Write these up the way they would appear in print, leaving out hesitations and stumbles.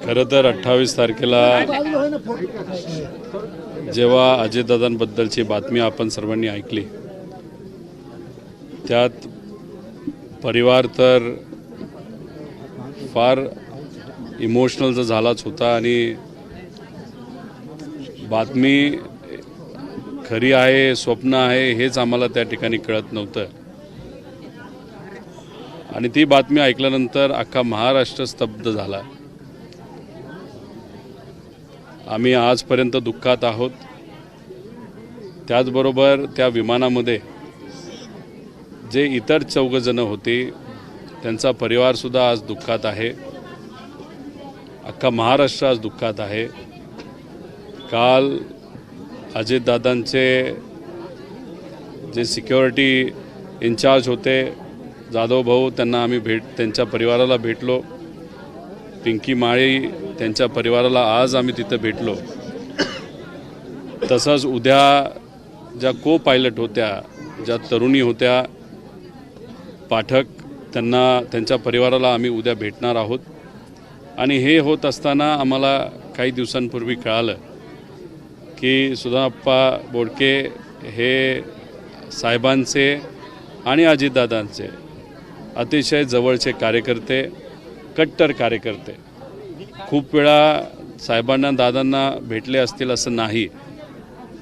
खरं तर 28 तारखेला जेव्हा अजितदादांबद्दलची बातमी आपण सर्वांनी ऐकली, त्यात परिवार तर फार इमोशनल तर झालाच होता आणि बातमी खरी आहे स्वप्न आहे हेच आम्हाला त्या ठिकाणी कळत नव्हतं. आणि ती बातमी ऐकल्यानंतर अख्खा महाराष्ट्र स्तब्ध झाला. आम्ही आजपर्यंत दुःखात आहोत. त्याचबरोबर त्या विमानामध्ये जे इतर 4 जण होते त्यांचा परिवारसुद्धा आज दुःखात आहे. अख्खा महाराष्ट्र आज दुःखात आहे. काल अजितदादांचे जे सिक्युरिटी इन्चार्ज होते जाधव भाऊ, त्यांना आम्ही त्यांच्या परिवाराला भेटलो. पिंकी माळी त्यांच्या परिवाराला आज आम्ही तिथं भेटलो. तसंच उद्या ज्या को पायलट होत्या, ज्या तरुणी होत्या पाठक, त्यांच्या परिवाराला आम्ही उद्या भेटणार आहोत. आणि हे होत असताना आम्हाला काही दिवसांपूर्वी कळालं की सुधाप्पा बोडके हे साहेबांचे आणि अजितदादांचे अतिशय जवळचे कार्यकर्ते, कट्टर कार्यकर्ते. खूप वेळा साहेबांना दादांना भेटले असतील असं नाही,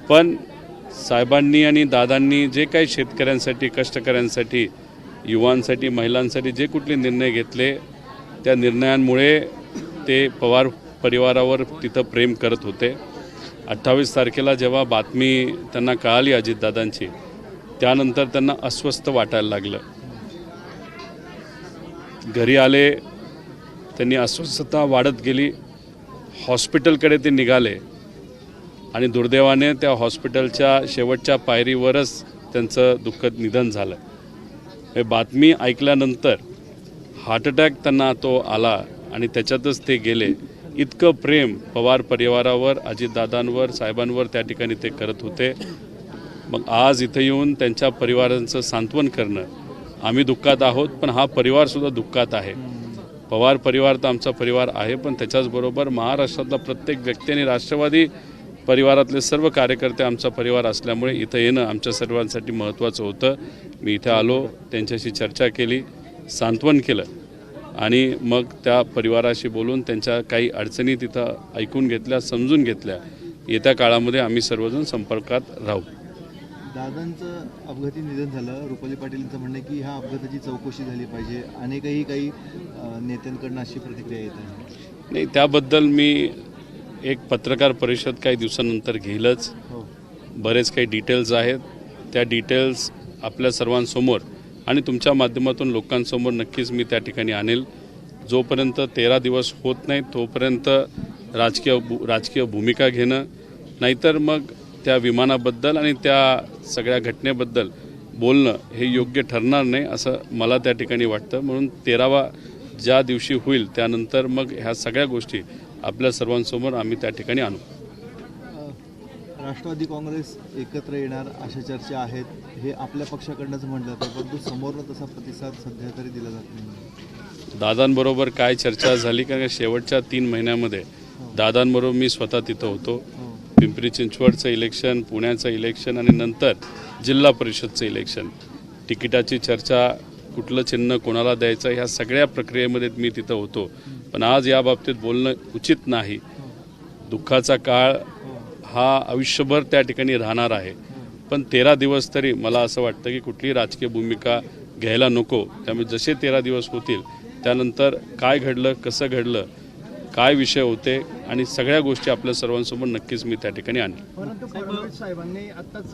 पण साहेबांनी आणि दादांनी जे काही शेतकऱ्यांसाठी, कष्टकऱ्यांसाठी, युवांसाठी, महिलांसाठी जे कुठले निर्णय घेतले, त्या निर्णयांमुळे ते पवार परिवारावर तिथं प्रेम करत होते. 28 तारखेला जेव्हा बातमी त्यांना कळाली अजितदादांची, त्यानंतर त्यांना अस्वस्थ वाटायला लागलं. घरी आले, त्यांनी अस्वस्थता वाढत गेली. हॉस्पिटलकडे ते निघाले आणि दुर्दैवाने त्या हॉस्पिटलच्या शेवटच्या पायरीवरच त्यांचं दुःखद निधन झालं. हे बातमी ऐकल्यानंतर हार्ट अटॅक त्यांना तो आला आणि त्याच्यातच ते गेले. इतकं प्रेम पवार परिवारावर, अजितदादांवर, साहेबांवर त्या ठिकाणी ते करत होते. मग आज इथं येऊन त्यांच्या परिवारांचं सांत्वन करणं, आम्ही दुःखात आहोत पण हा परिवारसुद्धा दुःखात आहे. पवार परिवार तर आमचा परिवार आहे, पण त्याच्याचबरोबर महाराष्ट्रातला प्रत्येक व्यक्ती आणि राष्ट्रवादी परिवारातले सर्व कार्यकर्ते आमचा परिवार असल्यामुळे इथं येणं आमच्या सर्वांसाठी महत्त्वाचं होतं. मी इथं आलो, त्यांच्याशी चर्चा केली, सांत्वन केलं आणि मग त्या परिवाराशी बोलून त्यांच्या काही अडचणी तिथं ऐकून घेतल्या, समजून घेतल्या. येत्या काळामध्ये आम्ही सर्वजण संपर्कात राहू. दादांचं अपघाती निधन झालं. रुपाली पाटीलचं म्हणणं की ह्या अपघाताची चौकशी झाली पाहिजे. अनेकही काही नेत्यांकडून अशी प्रतिक्रिया येत आहे. नाही, त्याबद्दल मी एक पत्रकार परिषद काही दिवसानंतर घेईलच. बरेच काही डिटेल्स आहेत, त्या डिटेल्स आपल्या सर्वांसमोर आणि तुमच्या माध्यमातून लोकांसमोर नक्कीच मी त्या ठिकाणी आणेल. जोपर्यंत 13 दिवस होत नाही तोपर्यंत राजकीय भूमिका घेणं, नाहीतर मग त्या विमानाबद्दल आणि त्या सगळ्या घटनेबद्दल बोलणं हे योग्य ठरणार नाही असं मला त्या ठिकाणी वाटतं. म्हणून 13वा ज्या दिवशी होईल त्यानंतर मग ह्या सगळ्या गोष्टी आपल्या सर्वांसमोर आम्ही त्या ठिकाणी आणू. राष्ट्रवादी काँग्रेस एकत्र येणार अशा चर्चा आहेत. हे आपल्या पक्षाकडनंच म्हटलं जातं, परंतु समोरनं तसा प्रतिसाद सध्या तरी दिला जात नाही. दादांबरोबर काय चर्चा झाली, कारण शेवटच्या 3 महिन्यामध्ये दादांबरोबर मी स्वतः तिथं होतो. पिंपरी चिंचवडचं इलेक्शन, पुण्याचं इलेक्शन आणि नंतर जिल्हा परिषदचं इलेक्शन, तिकिटाची चर्चा, कुठलं चिन्ह कोणाला द्यायचं, ह्या सगळ्या प्रक्रियेमध्ये मी तिथं होतो. पण आज या बाबतीत बोलणं उचित नाही. दुःखाचा काळ हा आयुष्यभर त्या ठिकाणी राहणार आहे, पण 13 दिवस तरी मला असं वाटतं की कुठलीही राजकीय भूमिका घ्यायला नको. त्यामुळे जसे 13 दिवस होतील त्यानंतर काय घडलं, कसं घडलं, काय विषय होते आणि सगळ्या गोष्टी आपल्या सर्वांसमोर नक्कीच मी त्या ठिकाणी आणेन. परंतु फडणवीस साहेबांनी आत्ताच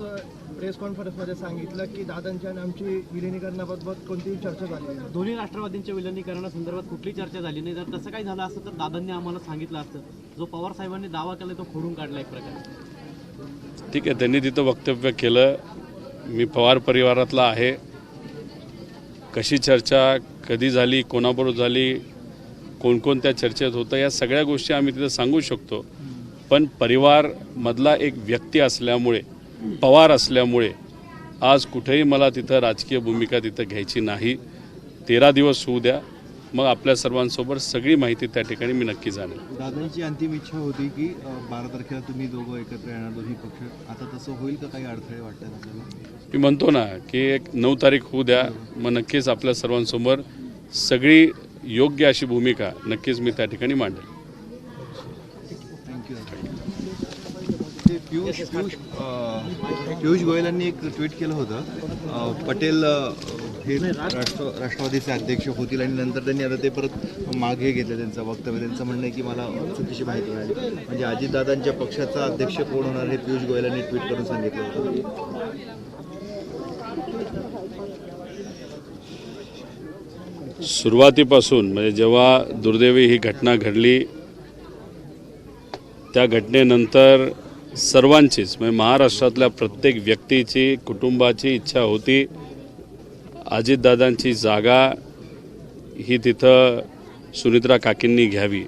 प्रेस कॉन्फरन्समध्ये सांगितलं की दादांच्या आणि आमची विलिनीकरणाबाबत कोणतीही चर्चा झाली नाही. दोन्ही राष्ट्रवादींच्या विलिनीकरणासंदर्भात कुठली चर्चा झाली नाही. जर तसं काही झालं असतं तर दादांनी आम्हाला सांगितलं असतं. जो पवार साहेबांनी दावा केला तो खोडून काढला एक प्रकारे. ठीक आहे, त्यांनी तिथं वक्तव्य केलं. मी पवार परिवारातला आहे. कशी चर्चा कधी झाली, कोणाबरोबर झाली, कोणकोणत्या चर्चेत होतं, या सगळ्या गोष्टी आम्ही तिथं सांगू शकतो. पण परिवारमधला एक व्यक्ती असल्यामुळे, पवार असल्यामुळे आज कुठेही मला तिथं राजकीय भूमिका तिथं घ्यायची नाही. 13 दिवस होऊ द्या. मग आपल्या सर्वांसोबत सगळी माहिती त्या ठिकाणी मी नक्की जाणेल. दादांची अंतिम इच्छा होती की 12 तारखेला तुम्ही दोघं एकत्र येणार, दोन्ही पक्ष. आता तसं होईल का? काही अडथळे वाटतात आपल्याला? मी म्हणतो ना की एक 9 तारीख होऊ द्या, मग नक्कीच आपल्या सर्वांसमोर सगळी योग्य अशी भूमिका नक्कीच मी त्या ठिकाणी मांडेल. थँक्यू. पियुष गोयलांनी एक ट्विट केलं होतं, पटेल हे राष्ट्रवादीचे अध्यक्ष होतील आणि नंतर त्यांनी आता ते परत मागे घेतलं त्यांचं वक्तव्य. त्यांचं म्हणणं आहे की मला चुकीची माहिती मिळाली. म्हणजे अजितदादांच्या पक्षाचा अध्यक्ष कोण होणार हे पियुष गोयलांनी ट्विट करून सांगितलं होतं. सुरुवातीपासून म्हणजे जेव्हा दुर्दैवी ही घटना घडली त्या घटनेनंतर सर्वांचीच म्हणजे महाराष्ट्रातल्या प्रत्येक व्यक्तीची, कुटुंबाची इच्छा होती अजितदादांची जागा ही तिथं सुनित्रा काकींनी घ्यावी.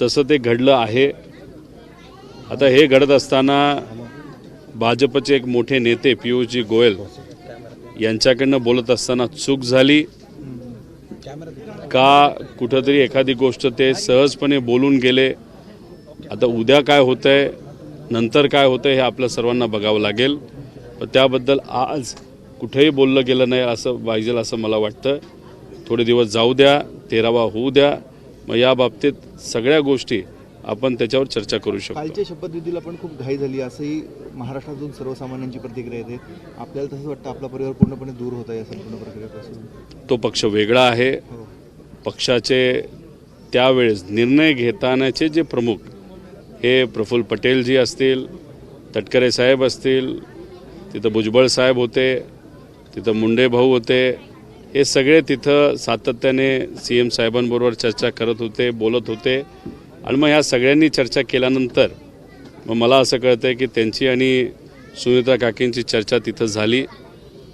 तसं ते घडलं आहे. आता हे घडत असताना भाजपचे एक मोठे नेते पियुषजी गोयल यांच्याकडनं बोलत असताना चूक झाली का, कुठंतरी एखादी गोष्ट ते सहजपणे बोलून गेले. आता उद्या काय होतंय, नंतर काय होतंय हे आपल्या सर्वांना बघावं लागेल. पण त्याबद्दल आज कुठेही बोललं गेलं नाही असं पाहिजे असं मला वाटतं. थोडे दिवस जाऊ द्या, 13वा होऊ द्या, मग या बाबतीत सगळ्या गोष्टी आपण त्याच्यावर चर्चा करू शकतो. कालच्या शपथविधीला पण खूप घाई झाली असंही महाराष्ट्रातून सर्वसामान्यांची प्रतिक्रिया येते. आपल्याला तसंच वाटतं आपला परिवार पूर्णपणे दूर होता या संपूर्ण प्रक्रियेपासून. तो पक्ष वेगळा आहे. पक्षाचे त्यावेळेस निर्णय घेतानाचे जे प्रमुख हे प्रफुल्ल पटेलजी असतील, तटकरे साहेब असतील, तिथं भुजबळ साहेब होते, तिथं मुंडे भाऊ होते, हे सगळे तिथं सातत्याने CM साहेबांबरोबर चर्चा करत होते, बोलत होते. आणि मग ह्या सगळ्यांनी चर्चा केल्यानंतर मग मला असं कळतं आहे की त्यांची आणि सुनित्रा काकींची चर्चा तिथं झाली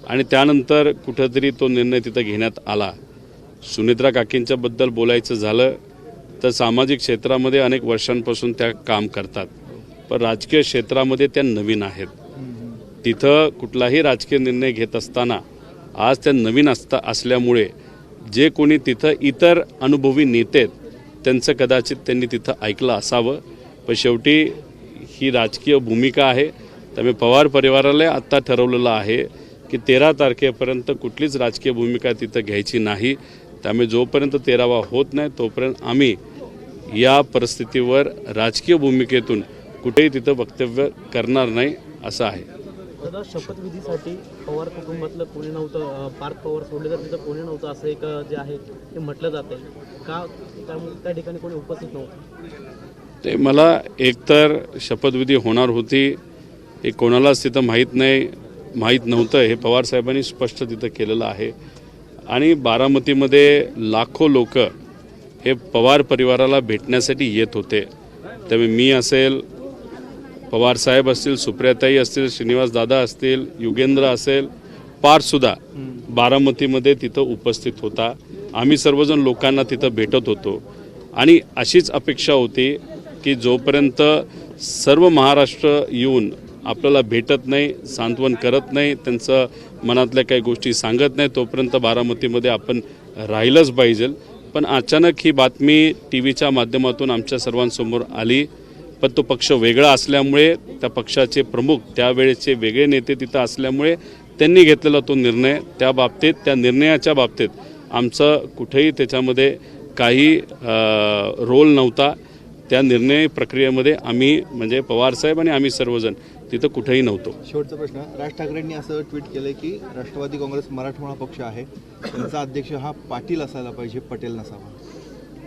आणि त्यानंतर कुठंतरी तो निर्णय तिथं घेण्यात आला. सुनित्रा काकींच्याबद्दल बोलायचं झालं तर सामाजिक क्षेत्रामध्ये अनेक वर्षांपासून त्या काम करतात, पण राजकीय क्षेत्रामध्ये त्या नवीन आहेत. तिथं कुठलाही राजकीय निर्णय घेत असताना आज त्या नवीन असल्यामुळे जे कोणी तिथं इतर अनुभवी नेते आहेत त्यांचं कदाचित त्यांनी तिथं ऐकलं असावं. पण शेवटी ही राजकीय भूमिका आहे. त्यामुळे पवार परिवाराला आत्ता ठरवलेलं आहे की 13 तारखेपर्यंत कुठलीच राजकीय भूमिका तिथं घ्यायची नाही. त्यामुळे जोपर्यंत 13वा होत नाही तोपर्यंत आम्ही या परिस्थितीवर राजकीय भूमिकेतून कुठेही तिथं वक्तव्य करणार नाही असं आहे. दादा, शपथविधीसाठी पवार कुटुंबातलं कोणी नव्हतं, पार्थ पवार सोडले तर तिथं कोणी नव्हतं असं एक जे आहे ते म्हटलं जाते का? त्या ठिकाणी कोणी उपस्थित नव्हतं. ते मला एकतर शपथविधी होणार होती हे कोणालाच तिथं माहीत नव्हतं. हे पवार साहेबांनी स्पष्ट तिथं केलेलं आहे. आणि बारामतीमध्ये लाखो लोक हे पवार परिवाराला भेटण्यासाठी येत होते. त्यामुळे मी असेल, पवार साहेब असतील, सुप्रियाताई असतील, श्रीनिवास दादा असतील, युगेंद्र असेल, पार्थसुद्धा बारामतीमध्ये तिथं उपस्थित होता. आम्ही सर्वजण लोकांना तिथं भेटत होतो आणि अशीच अपेक्षा होती की जोपर्यंत सर्व महाराष्ट्र येऊन आपल्याला भेटत नाही, सांत्वन करत नाही, त्यांचं मनातल्या काही गोष्टी सांगत नाही, तोपर्यंत बारामतीमध्ये आपण राहिलंच पाहिजे. पण अचानक ही बातमी TVच्या माध्यमातून आमच्या सर्वांसमोर आली. पण तो पक्ष वेगळा असल्यामुळे, त्या पक्षाचे प्रमुख त्यावेळेचे वेगळे नेते तिथं असल्यामुळे त्यांनी घेतलेला तो निर्णय, त्या निर्णयाच्या बाबतीत आमचं कुठेही त्याच्यामध्ये काही रोल नव्हता. त्या निर्णय प्रक्रियेमध्ये आम्ही म्हणजे पवारसाहेब आणि आम्ही सर्वजण तिथं कुठेही नव्हतो. शेवटचा प्रश्न, राज ठाकरेंनी असं ट्विट केलं की राष्ट्रवादी काँग्रेस मराठमोळा पक्ष आहे, त्यांचा अध्यक्ष हा पाटील असायला पाहिजे, पटेल नसावा.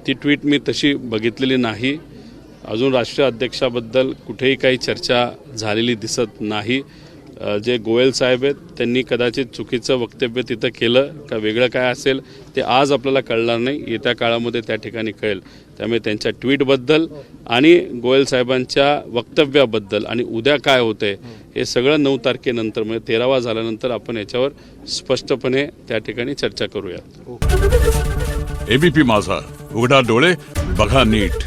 ती ट्विट मी तशी बघितलेली नाही. अजून राष्ट्रीय अध्यक्षाबद्दल कुठेही काही चर्चा झालेली दिसत नाही. जे गोयल साहेब आहेत त्यांनी कदाचित चुकीचं वक्तव्य तिथं केलं का वेगळं काय असेल ते आज आपल्याला कळणार नाही, येत्या काळामध्ये त्या ठिकाणी कळेल. त्यामुळे त्यांच्या ट्विटबद्दल आणि गोयल साहेबांच्या वक्तव्याबद्दल आणि उद्या काय होतंय हे सगळं 9 तारखेनंतर म्हणजे 13वा झाल्यानंतर आपण याच्यावर स्पष्टपणे त्या ठिकाणी चर्चा करूया. ABP माझा, उघडा डोळे बघा नीट.